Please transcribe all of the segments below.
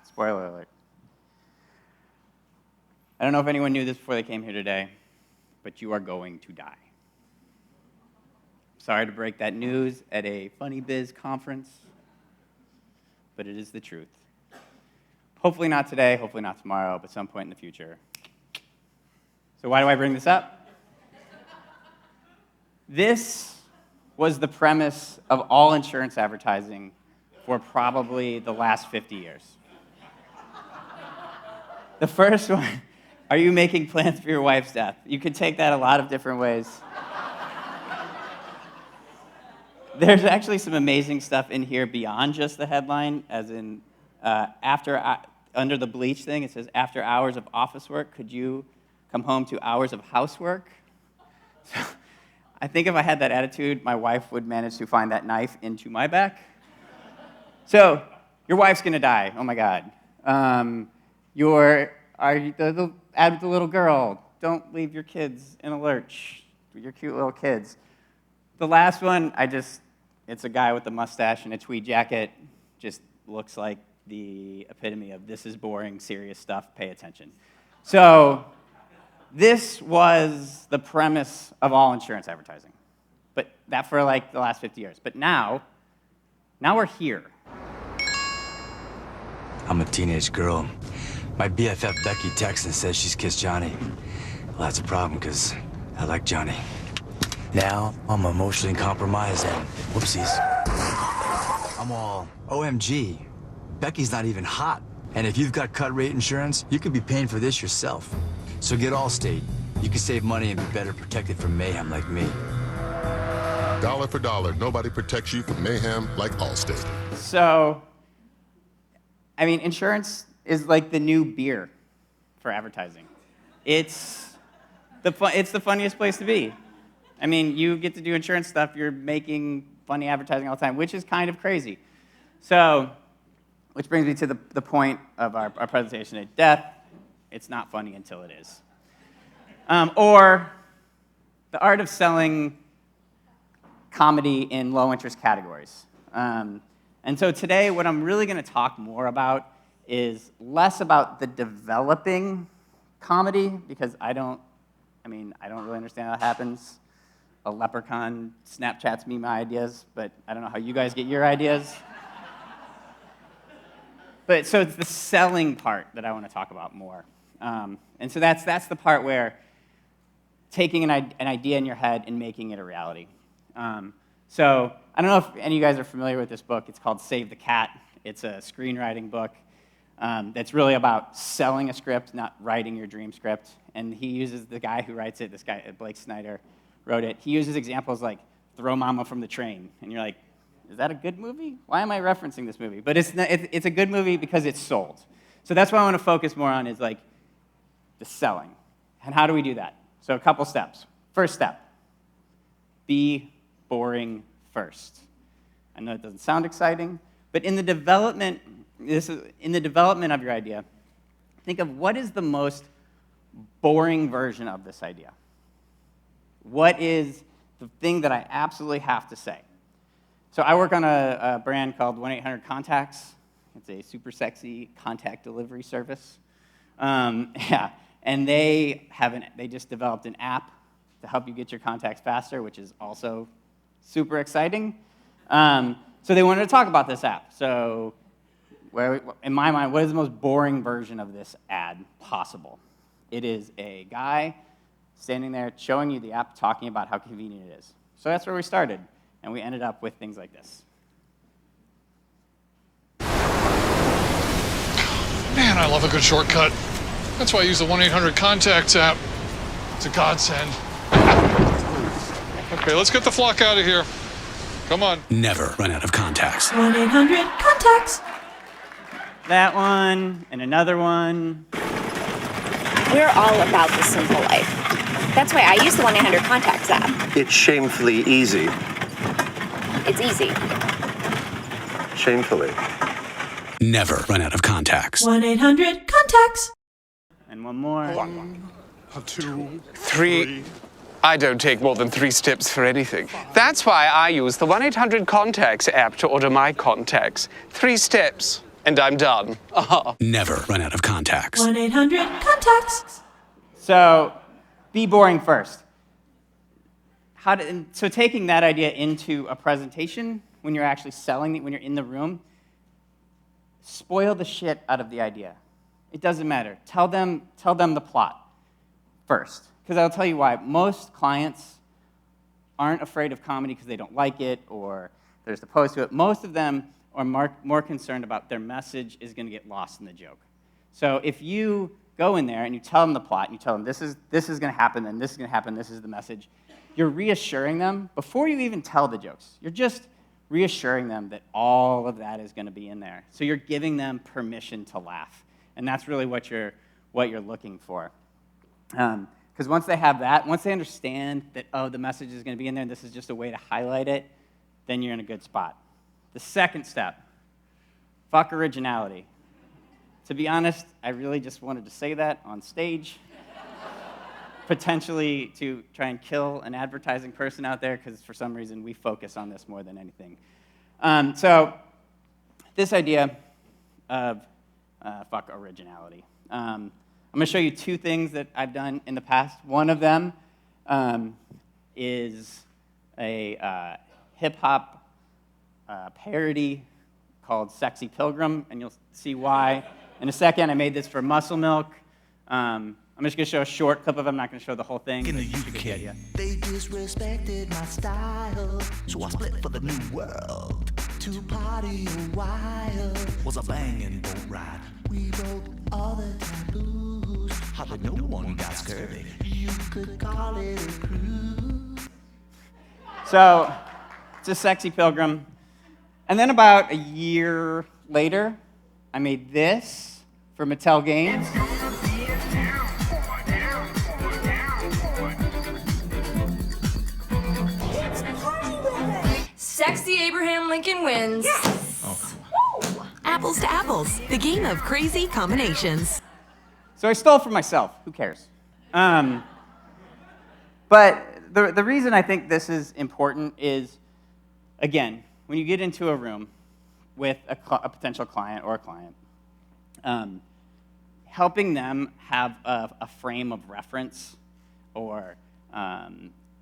Spoiler alert. I don't know if anyone knew this before they came here today, but you are going to die. Sorry to break that news at a FunnyBizz conference, but it is the truth. Hopefully not today, hopefully not tomorrow, but some point in the future. So why do I bring this up? This was the premise of all insurance advertising for probably the last 50 years. The first one, are you making plans for your wife's death? You could take that a lot of different ways. There's actually some amazing stuff in here beyond just the headline, as in under the bleach thing, it says, after hours of office work, could you come home to hours of housework? So I think if I had that attitude, my wife would manage to find that knife into my back. So your wife's going to die. Oh, my God. The ad with the little girl. Don't leave your kids in a lurch. Your cute little kids. The last one, it's a guy with a mustache and a tweed jacket. Just looks like the epitome of this is boring, serious stuff, pay attention. So this was the premise of all insurance advertising. But that for like the last 50 years. But now we're here. I'm a teenage girl. My BFF Becky texts and says she's kissed Johnny. Well, that's a problem, because I like Johnny. Now, I'm emotionally compromised and whoopsies. I'm all, OMG, Becky's not even hot. And if you've got cut rate insurance, you could be paying for this yourself. So get Allstate. You can save money and be better protected from mayhem like me. Dollar for dollar, nobody protects you from mayhem like Allstate. So, I mean, insurance is like the new beer for advertising. It's the funniest place to be. I mean, you get to do insurance stuff, you're making funny advertising all the time, which is kind of crazy. So, which brings me to the point of our presentation at death. It's not funny until it is. Or the art of selling comedy in low-interest categories. And so today, what I'm really going to talk more about is less about the developing comedy, because I don't really understand how that happens. A leprechaun Snapchats me my ideas, but I don't know how you guys get your ideas. But so it's the selling part that I want to talk about more. And so that's the part where taking an idea in your head and making it a reality. So I don't know if any of you guys are familiar with this book. It's called Save the Cat. It's a screenwriting book that's really about selling a script, not writing your dream script. And he uses the guy who writes it, this guy, Blake Snyder, wrote it. He uses examples like Throw Mama from the Train. And you're like, is that a good movie? Why am I referencing this movie? But it's a good movie because it's sold. So that's what I want to focus more on is like the selling. And how do we do that? So a couple steps. First step, be boring first. I know it doesn't sound exciting, but in the development of your idea, think of what is the most boring version of this idea. What is the thing that I absolutely have to say? So I work on a brand called 1-800-CONTACTS. It's a super sexy contact delivery service. And they just developed an app to help you get your contacts faster, which is also super exciting. So they wanted to talk about this app. So in my mind, what is the most boring version of this ad possible? It is a guy standing there showing you the app, talking about how convenient it is. So that's where we started, and we ended up with things like this. Man, I love a good shortcut. That's why I use the 1-800-CONTACTS app. It's a godsend. Okay, let's get the flock out of here. Come on. Never run out of contacts. 1-800-CONTACTS. That one, and another one. We're all about the simple life. That's why I use the 1-800-CONTACTS app. It's shamefully easy. It's easy. Shamefully. Never run out of contacts. 1-800-CONTACTS. And one more. 1, 2, 3. I don't take more than 3 steps for anything. That's why I use the 1-800-CONTACTS app to order my contacts. 3 steps. and I'm done. Never run out of contacts. 1-800-CONTACTS. So be boring first. So taking that idea into a presentation, when you're actually selling it, when you're in the room, spoil the shit out of the idea. It doesn't matter. Tell them the plot first. Because I'll tell you why. Most clients aren't afraid of comedy because they don't like it or they're just opposed to it. Most of them are more concerned about their message is going to get lost in the joke. So if you go in there and you tell them the plot, and you tell them this is going to happen, and this is going to happen, this is the message, you're reassuring them before you even tell the jokes. You're just reassuring them that all of that is going to be in there. So you're giving them permission to laugh. And that's really what you're looking for. Because once they have that, once they understand that, oh, the message is going to be in there, and this is just a way to highlight it, then you're in a good spot. The second step, fuck originality. To be honest, I really just wanted to say that on stage, potentially to try and kill an advertising person out there, because for some reason we focus on this more than anything. So this idea of fuck originality. I'm going to show you two things that I've done in the past. One of them is a hip-hop parody called Sexy Pilgrim, and you'll see why in a second. I made this for Muscle Milk. I'm just going to show a short clip of it. I'm not going to show the whole thing. In the UK, they disrespected my style, so I split for the new world. To party a while was a banging boat ride. We broke all the taboos. How that no one got scurvy. You could call it a cruise. So it's a Sexy Pilgrim. And then about a year later, I made this for Mattel Games. Sexy Abraham Lincoln wins. Yes! Apples to Apples, the game of crazy combinations. So I stole from myself. Who cares? But the reason I think this is important is, again, when you get into a room with a potential client or a client, helping them have a frame of reference or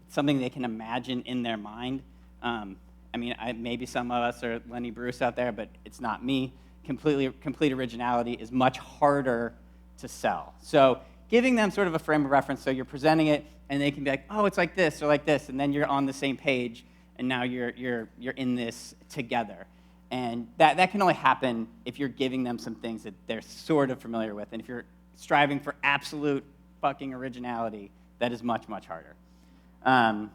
something they can imagine in their mind. I mean, maybe some of us are Lenny Bruce out there, but it's not me. Complete originality is much harder to sell. So giving them sort of a frame of reference, so you're presenting it, and they can be like, oh, it's like this or like this, and then you're on the same page, and now you're in this together. And that can only happen if you're giving them some things that they're sort of familiar with. And if you're striving for absolute fucking originality, that is much, much harder. And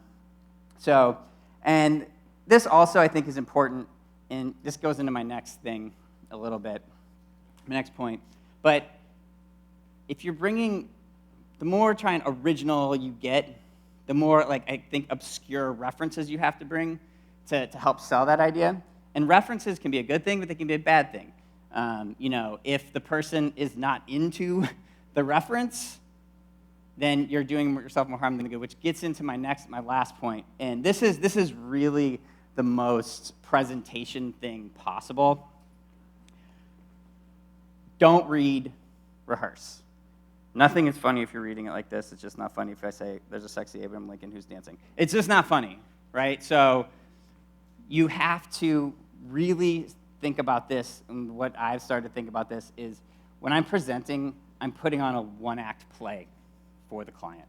this also, I think, is important, and this goes into my next thing a little bit, my next point. But if you're bringing, the more original you get, the more, I think, obscure references you have to bring to help sell that idea. And references can be a good thing, but they can be a bad thing. If the person is not into the reference, then you're doing yourself more harm than good, which gets into my last point. And this is really the most presentation thing possible. Don't read, rehearse. Nothing is funny if you're reading it like this. It's just not funny if I say there's a sexy Abraham Lincoln who's dancing. It's just not funny, right? So you have to really think about this, and what I've started to think about this is when I'm presenting, I'm putting on a one-act play for the client.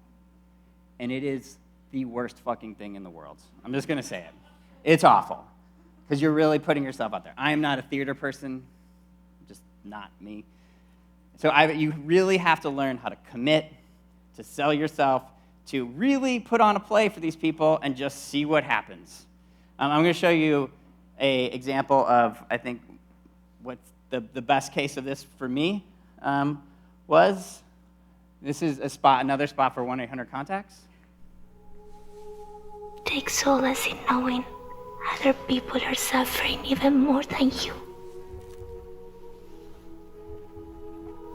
And it is the worst fucking thing in the world. I'm just going to say it. It's awful, because you're really putting yourself out there. I am not a theater person, just not me. So you really have to learn how to commit, to sell yourself, to really put on a play for these people and just see what happens. I'm going to show you an example of, I think, what the best case of this for me was. This is another spot for 1-800-CONTACTS. Take solace in knowing other people are suffering even more than you.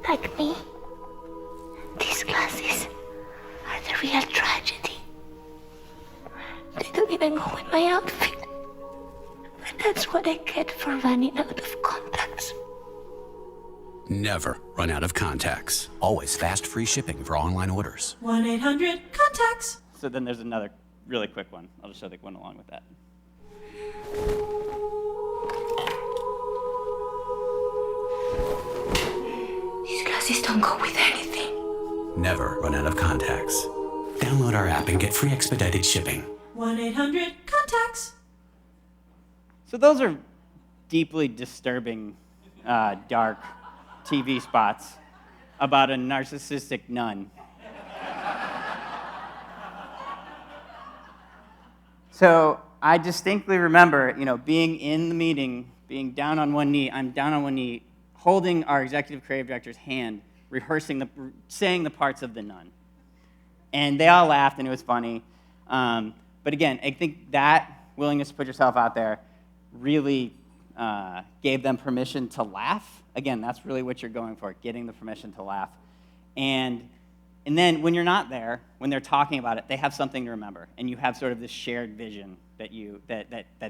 Like me, these glasses are the real tragedy. They don't even go with my outfit. But that's what I get for running out of contacts. Never run out of contacts. Always fast, free shipping for online orders. 1-800-CONTACTS. So then there's another really quick one. I'll just show the one along with that. These glasses don't go with anything. Never run out of contacts. Download our app and get free expedited shipping. 1-800-CONTACTS. So those are deeply disturbing, dark TV spots about a narcissistic nun. So I distinctly remember, being in the meeting, being down on one knee. I'm down on one knee, holding our executive creative director's hand, saying the parts of the nun. And they all laughed, and it was funny. But again, I think that willingness to put yourself out there really gave them permission to laugh. Again, that's really what you're going for, getting the permission to laugh. And then when you're not there, when they're talking about it, they have something to remember, and you have sort of this shared vision that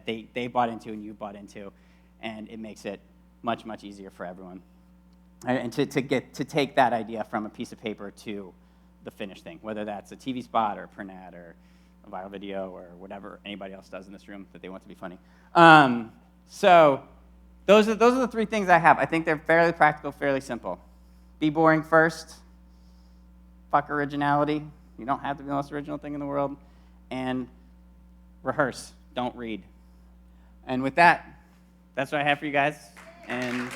they bought into and you bought into, and it makes it much, much easier for everyone. And to take that idea from a piece of paper to the finished thing, whether that's a TV spot or a print ad or a viral video or whatever anybody else does in this room that they want to be funny. So those are the three things I have. I think they're fairly practical, fairly simple. Be boring first. Fuck originality. You don't have to be the most original thing in the world. And rehearse. Don't read. And with that, that's what I have for you guys. And